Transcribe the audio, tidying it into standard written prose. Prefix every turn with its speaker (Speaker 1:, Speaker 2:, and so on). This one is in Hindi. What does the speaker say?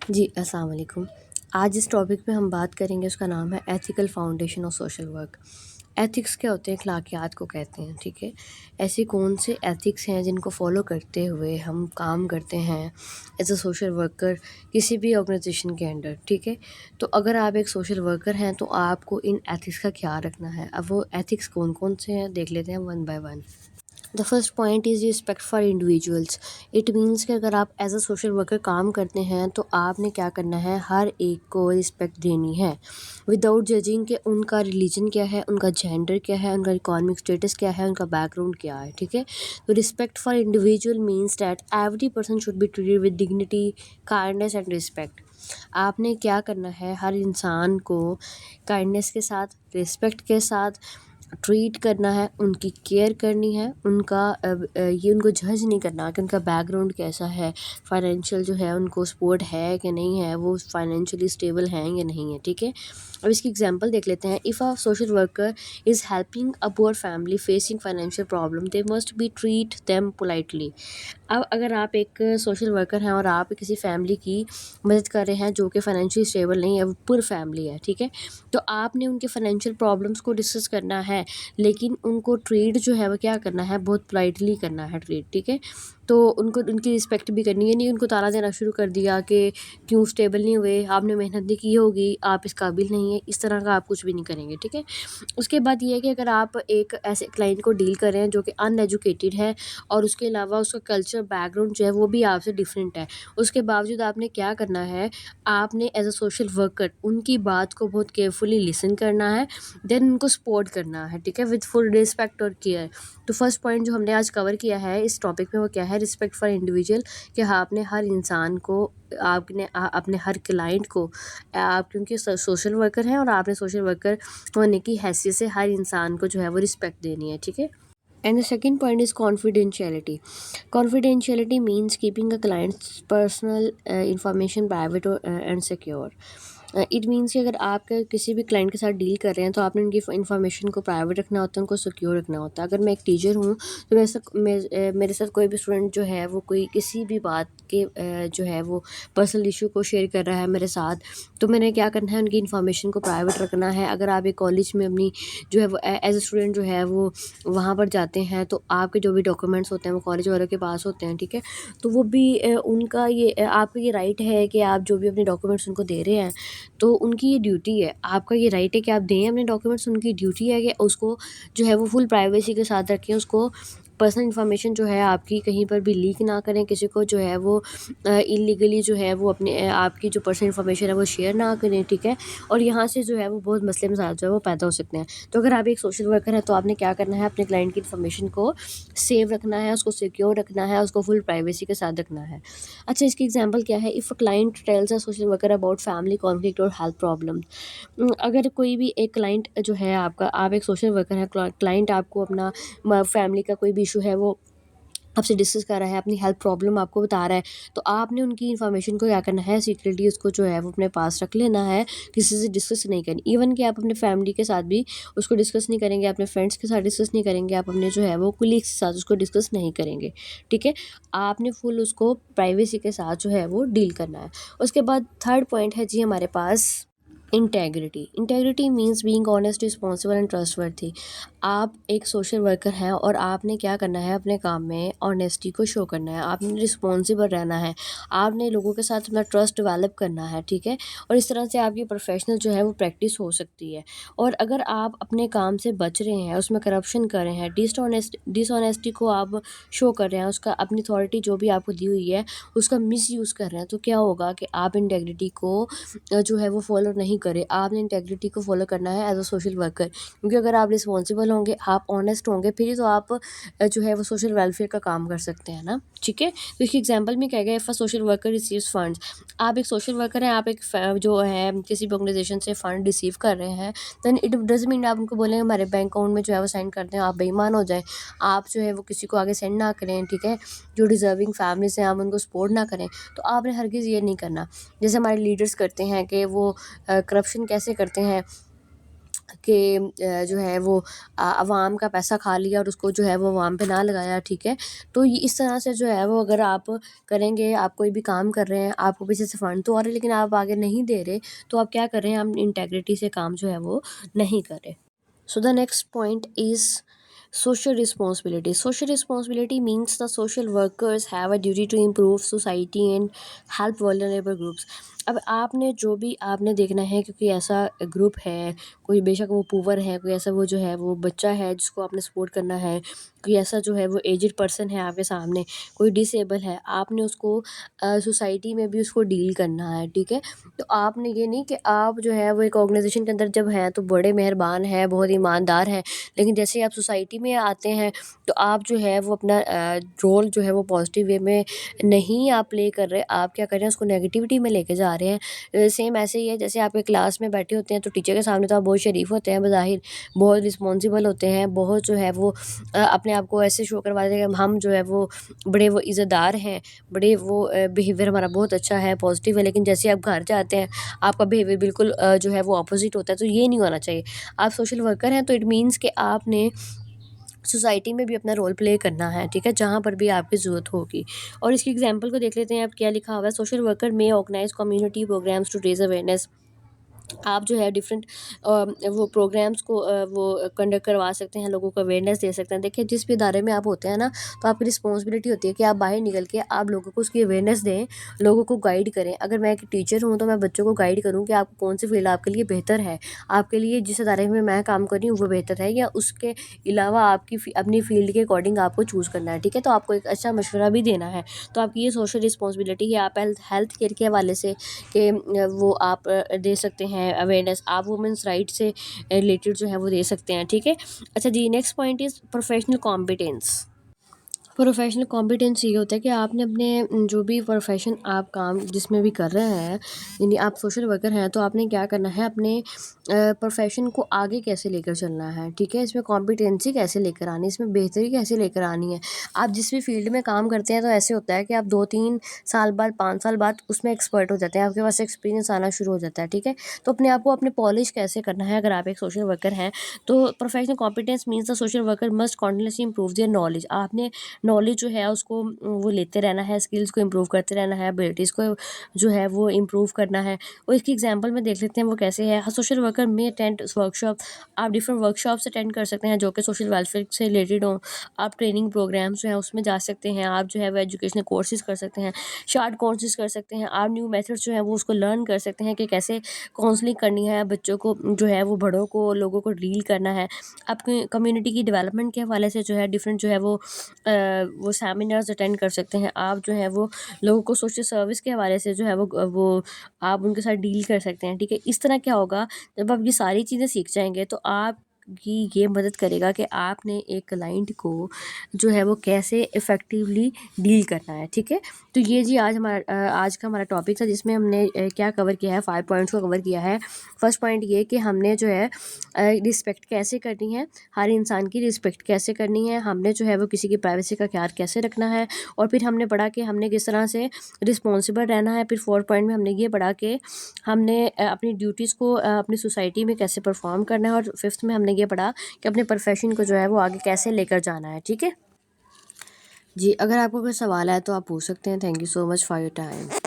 Speaker 1: जी, अस्सलाम वालेकुम। आज इस टॉपिक पे हम बात करेंगे, उसका नाम है ethical foundation of social work. Ethics क्या होते हैं? अखलाकियात को कहते हैं, ठीक है? ऐसे कौन से एथिक्स हैं जिनको फॉलो करते हुए हम काम करते हैं एज़ अ सोशल वर्कर किसी भी ऑर्गेनाइजेशन के अंडर, ठीक है? तो अगर आप एक सोशल वर्कर हैं तो आपको इन एथिक्स का ख्याल रखना है। अब वो एथिक्स कौन-कौन से हैं देख लेते हैं one by one. The first point is respect for individuals. It means कि अगर आप एज अ सोशल वर्कर काम करते हैं तो आपने क्या करना है, हर एक को रिस्पेक्ट देनी है विदाउट जजिंग कि उनका रिलीजन क्या है, उनका जेंडर क्या है, उनका इकोनॉमिक स्टेटस क्या है, उनका बैकग्राउंड क्या है, ठीक है? तो respect for individual means that every person should be treated with dignity, kindness and respect. आपने क्या करना है, हर इंसान को काइंडनेस के साथ, रिस्पेक्ट के साथ ट्रीट करना है, उनकी केयर करनी है, उनका ये उनको जज नहीं करना कि उनका बैकग्राउंड कैसा है, फाइनेंशियल जो है उनको सपोर्ट है कि नहीं है, वो फाइनेंशियली स्टेबल हैं या नहीं है, ठीक है? अब इसकी एग्जांपल देख लेते हैं। If a social worker is helping a poor family facing financial problem, they must be treat them politely. अब अगर आप एक सोशल वर्कर हैं और आप किसी फैमिली की मदद कर रहे हैं जो कि फाइनेंशियली स्टेबल नहीं है, वो पुअर फैमिली है, ठीक है? तो आपने उनके फाइनेंशियल प्रॉब्लम्स को डिस्कस करना है, लेकिन उनको ट्रीट जो है वो क्या करना है, बहुत पोलाइटली करना है ट्रीट, ठीक है? तो उनको उनकी रिस्पेक्ट भी करनी है, नहीं उनको ताना देना शुरू कर दिया कि क्यों स्टेबल नहीं हुए, आपने मेहनत नहीं की होगी, आप इस काबिल नहीं है, इस तरह का आप कुछ भी नहीं करेंगे, ठीक है? उसके बाद ये है कि अगर आप एक ऐसे क्लाइंट को डील कर रहे हैं जो कि अनएजुकेटेड है और उसके अलावा उसका कल्चर बैकग्राउंड जो है वो भी आपसे डिफरेंट है, उसके बावजूद आपने क्या करना है, आपने एज अ सोशल वर्कर उनकी बात को बहुत केयरफुली लिसन करना है, देन उनको सपोर्ट करना है, ठीक है, विद फुल रिस्पेक्ट और केयर। तो फर्स्ट पॉइंट जो हमने आज कवर किया है इस टॉपिक में वो क्या है, रिस्पेक्ट फॉर इंडिविजुअल, कि हाँ आपने हर इंसान को, आपने अपने हर क्लाइंट को, आप क्योंकि सोशल वर्कर हैं और आपने सोशल वर्कर होने की हैसियत से हर इंसान को जो है वो रिस्पेक्ट देनी है, ठीक है? And the second point is confidentiality. Confidentiality means keeping a client's personal information private and secure. It means कि अगर आप किसी भी क्लाइंट के साथ डील कर रहे हैं तो आपने उनकी इन्फॉर्मेशन को प्राइवेट रखना होता है, उनको सिक्योर रखना होता है। अगर मैं एक टीचर हूँ तो मेरे साथ कोई भी स्टूडेंट जो है वो कोई किसी भी बात के जो है वो पर्सनल इशू को शेयर कर रहा है मेरे साथ, तो मैंने क्या करना है, उनकी इन्फॉर्मेशन को प्राइवेट रखना है। अगर आप एक कॉलेज में अपनी जो है वो एज ए स्टूडेंट जो है वो वहाँ पर जाते हैं तो आपके जो भी डॉक्यूमेंट्स होते हैं वो कॉलेज वालों के पास होते हैं, ठीक है? तो वो भी उनका ये आपका ये राइट है कि आप जो भी अपने डॉक्यूमेंट्स उनको दे रहे हैं, तो उनकी ये ड्यूटी है, आपका ये राइट है कि आप दें अपने डॉक्यूमेंट्स, उनकी ड्यूटी है कि उसको जो है वो फुल प्राइवेसी के साथ रखें, उसको पर्सनल इन्फॉर्मेशन जो है आपकी कहीं पर भी लीक ना करें, किसी को जो है वो इलीगली जो है वो अपने आपकी जो पर्सनल इन्फॉर्मेशन है वो शेयर ना करें, ठीक है? और यहाँ से जो है वो बहुत मसले मसाइल जो है वो पैदा हो सकते हैं। तो अगर आप एक सोशल वर्कर हैं तो आपने क्या करना है, अपने क्लाइंट की इन्फॉर्मेशन को सेव रखना है, उसको सिक्योर रखना है, उसको फुल प्राइवेसी के साथ रखना है। अच्छा, इसकी एग्जांपल क्या है, if a client tales a social worker about family conflict और हेल्थ प्रॉब्लम। अगर कोई भी एक क्लाइंट जो है आपका, आप एक सोशल वर्कर हैं, क्लाइंट आपको अपना फैमिली का कोई भी इशू है वो आपसे डिस्कस कर रहा है, अपनी हेल्थ प्रॉब्लम आपको बता रहा है, तो आपने उनकी इन्फॉर्मेशन को क्या करना है, सीक्रेटली उसको जो है वो अपने पास रख लेना है, किसी से डिस्कस नहीं करनी। इवन कि आप अपने फैमिली के साथ भी उसको डिस्कस नहीं करेंगे, अपने फ्रेंड्स के साथ डिस्कस नहीं करेंगे, आप अपने जो है वो कुलीग्स के साथ उसको डिस्कस नहीं करेंगे, ठीक है? आपने फुल उसको प्राइवेसी के साथ जो है वो डील करना है। उसके बाद थर्ड पॉइंट है जी हमारे पास integrity. Integrity means being honest, responsible and trustworthy. आप एक सोशल वर्कर हैं और आपने क्या करना है, अपने काम में ऑनेस्टी को शो करना है, आपने रिस्पॉन्सिबल रहना है, आपने लोगों के साथ अपना ट्रस्ट डेवलप करना है, ठीक है? और इस तरह से आपकी प्रोफेशनल जो है वो प्रैक्टिस हो सकती है। और अगर आप अपने काम से बच रहे हैं, उसमें करप्शन कर रहे हैं, डिसऑनेस्टी को आप शो कर रहे हैं, उसका अपनी अथॉरिटी जो भी आपको दी हुई है उसका मिसयूज़ कर रहे हैं, तो क्या होगा कि आप इंटेग्रिटी को जो है वो फॉलो नहीं करें। आपने इंटेग्रिटी को फॉलो करना है एज अ सोशल वर्कर, क्योंकि अगर आप रिस्पॉन्सिबल होंगे, आप ऑनेस्ट होंगे, फिर ही तो आप जो है वो सोशल वेलफेयर का काम कर सकते हैं ना, ठीक है? तो इसकी एग्जांपल में क्या गया, if a social worker receives funds. आप एक सोशल वर्कर हैं, आप एक जो है किसी भी ऑर्गेनाइजेशन से फंड रिसीव कर रहे हैं, देन इट डजंट मीन आप उनको बोलेंगे हमारे बैंक अकाउंट में जो है वो सेंड कर दें, आप बेईमान हो जाएं, आप जो है वो किसी को आगे सेंड ना करें, ठीक है? जो डिजर्विंग फैमिलीज हैं आप उनको सपोर्ट ना करें, तो आपने हरगिज़ ये नहीं करना। जैसे हमारे लीडर्स करते हैं कि वो करप्शन कैसे करते हैं, कि जो है वो अवाम का पैसा खा लिया और उसको जो है वो अवाम पे ना लगाया, ठीक है। तो ये इस तरह से जो है वो अगर आप करेंगे, आप कोई भी काम कर रहे हैं, आपको पीछे से फंड तो आ रहे हैं लेकिन आप आगे नहीं दे रहे, तो आप क्या कर रहे हैं, हम इंटेग्रिटी से काम जो है वो नहीं कर रहे। So the next point is social responsibility. Social responsibility means the social workers have a duty to improve society and help vulnerable groups. अब आपने जो भी आपने देखना है, क्योंकि ऐसा ग्रुप है, कोई बेशक वो पुअर है, कोई ऐसा वो जो है वो बच्चा है जिसको आपने सपोर्ट करना है, कोई ऐसा जो है वो एजड पर्सन है आपके सामने, कोई डिसेबल है, आपने उसको सोसाइटी में भी उसको डील करना है, ठीक है। तो आपने ये नहीं कि आप जो है वो एक ऑर्गेनाइजेशन के अंदर जब हैं तो बड़े मेहरबान हैं, बहुत ईमानदार हैं, लेकिन जैसे ही आप सोसाइटी में आते हैं तो आप जो है वो अपना रोल जो है वो पॉजिटिव वे में नहीं आप प्ले कर रहे, आप क्या कर रहे हैं उसको नेगेटिविटी में लेके जा रहे हैं। सेम ऐसे ही है जैसे आप एक क्लास में बैठे होते हैं तो टीचर के सामने तो आप बहुत शरीफ होते हैं, बज़ाहिर बहुत रिस्पॉन्सिबल होते हैं, बहुत जो है वो अपने आप को ऐसे शो करवा देते हैं कि हम जो है वो बड़े वो इज़्ज़तदार हैं, बड़े वो बिहेवियर हमारा बहुत अच्छा है, पॉजिटिव है। लेकिन जैसे आप घर जाते हैं आपका बिहेवियर बिल्कुल जो है वो अपोजिट होता है, तो ये नहीं होना चाहिए। आप सोशल वर्कर हैं तो इट मीन्स कि आपने सोसाइटी में भी अपना रोल प्ले करना है, ठीक है, जहाँ पर भी आपकी ज़रूरत होगी। और इसकी एग्जांपल को देख लेते हैं, आप क्या लिखा हुआ है, सोशल वर्कर में organise community programmes to raise awareness. आप जो है डिफरेंट वो प्रोग्राम्स को वो कंडक्ट करवा सकते हैं, लोगों को अवेयरनेस दे सकते हैं। देखिए जिस भी इदारे में आप होते हैं ना, तो आपकी रिस्पॉन्सिबिलिटी होती है कि आप बाहर निकल के आप लोगों को उसकी अवेयरनेस दें, लोगों को गाइड करें। अगर मैं एक टीचर हूँ तो मैं बच्चों को गाइड करूँ कि आपको कौन सी फील्ड आपके लिए बेहतर है, आपके लिए जिस इदारे में मैं काम कर रही हूँ वो बेहतर है, या उसके अलावा आपकी अपनी फील्ड के अकॉर्डिंग आपको चूज़ करना है, ठीक है। तो आपको एक अच्छा मशवरा भी देना है। तो आपकी ये सोशल रिस्पॉन्सिबिलिटी है। आप हेल्थ केयर के हवाले से कि वो आप दे सकते हैं अवेयरनेस, आप वुमेंस राइट से रिलेटेड जो है वो दे सकते हैं, ठीक है। अच्छा जी, next point is professional competence. Professional competence ये होता है कि आपने अपने जो भी प्रोफेशन आप काम जिसमें भी कर रहे हैं, यानी आप सोशल वर्कर हैं, तो आपने क्या करना है, अपने प्रोफेशन को आगे कैसे लेकर चलना है, ठीक है। इसमें कॉम्पिटेंसी कैसे लेकर आनी है, इसमें बेहतरी कैसे लेकर आनी है। आप जिस भी फील्ड में काम करते हैं तो ऐसे होता है कि आप 2-3 साल बाद, 5 साल बाद उसमें एक्सपर्ट हो जाते हैं, आपके पास एक्सपीरियंस आना शुरू हो जाता है, ठीक है। तो अपने आप को अपने पॉलिश कैसे करना है, अगर आप एक सोशल वर्कर हैं तो professional competence means the social worker must continuously improve their knowledge. आपने नॉलेज जो है उसको वो लेते रहना है, स्किल्स को इम्प्रूव करते रहना है, एबिलिटीज़ को जो है वो इम्प्रूव करना है। और इसकी एग्जांपल में देख लेते हैं वो कैसे है। सोशल वर्कर में अटेंड वर्कशॉप, आप डिफरेंट वर्कशॉप्स अटेंड कर सकते हैं जो कि सोशल वेलफेयर से रिलेटेड हों। आप ट्रेनिंग प्रोग्राम्स जो हैं उसमें जा सकते हैं, आप जो है वो एजुकेशनल कोर्सेज कर सकते हैं, शॉर्ट कोर्सेज कर सकते हैं, आप न्यू मेथड्स जो है वो उसको लर्न कर सकते हैं कि कैसे काउंसलिंग करनी है बच्चों को, जो है वो बड़ों को, लोगों को डील करना है। आपकी कम्युनिटी की डेवलपमेंट के हवाले से जो है डिफरेंट जो है वो सेमिनार्स अटेंड कर सकते हैं। आप जो है वो लोगों को सोशल सर्विस के हवाले से जो है वो आप उनके साथ डील कर सकते हैं, ठीक है। इस तरह क्या होगा, जब आप ये सारी चीज़ें सीख जाएंगे तो आप की ये मदद करेगा कि आपने एक क्लाइंट को जो है वो कैसे इफ़ेक्टिवली डील करना है, ठीक है। तो ये जी आज का हमारा टॉपिक था जिसमें हमने क्या कवर किया है, 5 पॉइंट्स को कवर किया है। फर्स्ट पॉइंट ये कि हमने जो है रिस्पेक्ट कैसे करनी है, हर इंसान की रिस्पेक्ट कैसे करनी है, हमने जो है वो किसी की प्राइवेसी का ख्याल कैसे रखना है, और फिर हमने पढ़ा कि हमने किस तरह से रिस्पॉन्सिबल रहना है। फिर 4 पॉइंट में हमने ये पढ़ा कि हमने अपनी ड्यूटीज़ को अपनी सोसाइटी में कैसे परफॉर्म करना है, और 5th में हमने ये पढ़ा कि अपने प्रोफेशन को जो है वो आगे कैसे लेकर जाना है, ठीक है जी। अगर आपको कोई सवाल है तो आप पूछ सकते हैं। Thank you so much for your time.